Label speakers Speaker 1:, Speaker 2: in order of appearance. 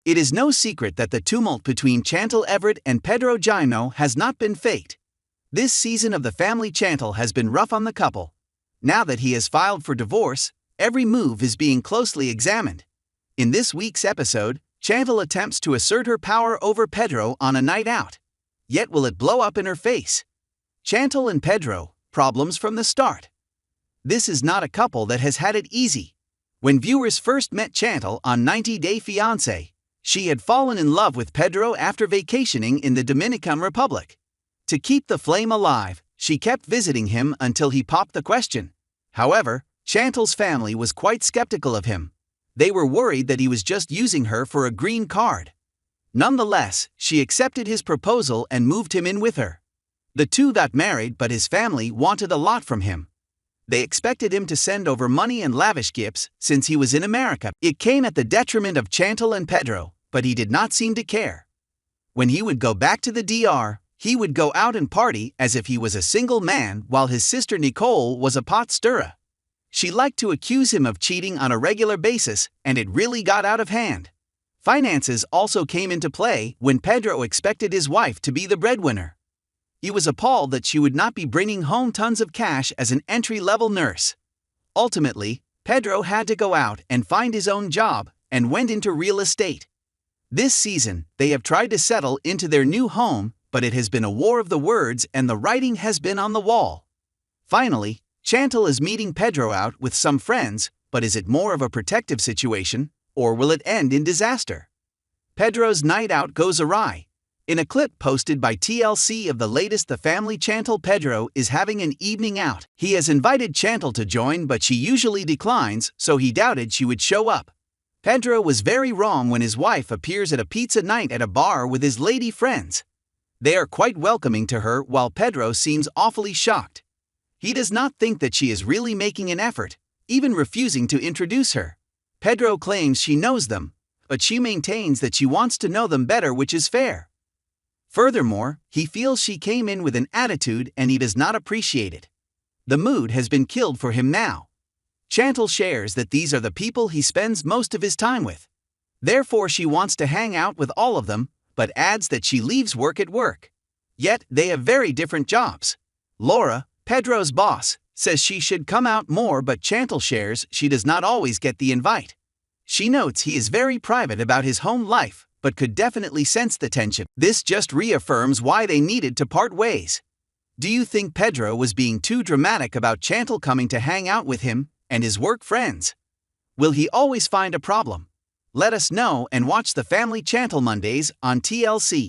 Speaker 1: It is no secret that the tumult between Chantel Everett and Pedro Gino has not been faked. This season of the family Chantel has been rough on the couple. Now that he has filed for divorce, every move is being closely examined. In this week's episode, Chantel attempts to assert her power over Pedro on a night out. Yet will it blow up in her face? Chantel and Pedro, problems from the start. This is not a couple that has had it easy. When viewers first met Chantel on 90 Day Fiancé, she had fallen in love with Pedro after vacationing in the Dominican Republic. To keep the flame alive, she kept visiting him until he popped the question. However, Chantel's family was quite skeptical of him. They were worried that he was just using her for a green card. Nonetheless, she accepted his proposal and moved him in with her. The two got married, but his family wanted a lot from him. They expected him to send over money and lavish gifts since he was in America. It came at the detriment of Chantel and Pedro, but he did not seem to care. When he would go back to the DR, he would go out and party as if he was a single man while his sister Nicole was a pot stirrer. She liked to accuse him of cheating on a regular basis, and it really got out of hand. Finances also came into play when Pedro expected his wife to be the breadwinner. He was appalled that she would not be bringing home tons of cash as an entry-level nurse. Ultimately, Pedro had to go out and find his own job and went into real estate. This season, they have tried to settle into their new home, but it has been a war of the words and the writing has been on the wall. Finally, Chantel is meeting Pedro out with some friends, but is it more of a protective situation, or will it end in disaster? Pedro's night out goes awry. In a clip posted by TLC of the latest The Family, Chantel Pedro is having an evening out. He has invited Chantel to join, but she usually declines, so he doubted she would show up. Pedro was very wrong when his wife appears at a pizza night at a bar with his lady friends. They are quite welcoming to her while Pedro seems awfully shocked. He does not think that she is really making an effort, even refusing to introduce her. Pedro claims she knows them, but she maintains that she wants to know them better, which is fair. Furthermore, he feels she came in with an attitude and he does not appreciate it. The mood has been killed for him now. Chantel shares that these are the people he spends most of his time with. Therefore, she wants to hang out with all of them, but adds that she leaves work at work. Yet, they have very different jobs. Laura, Pedro's boss, says she should come out more, but Chantel shares she does not always get the invite. She notes he is very private about his home life, but could definitely sense the tension. This just reaffirms why they needed to part ways. Do you think Pedro was being too dramatic about Chantel coming to hang out with him and his work friends? Will he always find a problem? Let us know and watch The Family Chantel Mondays on TLC.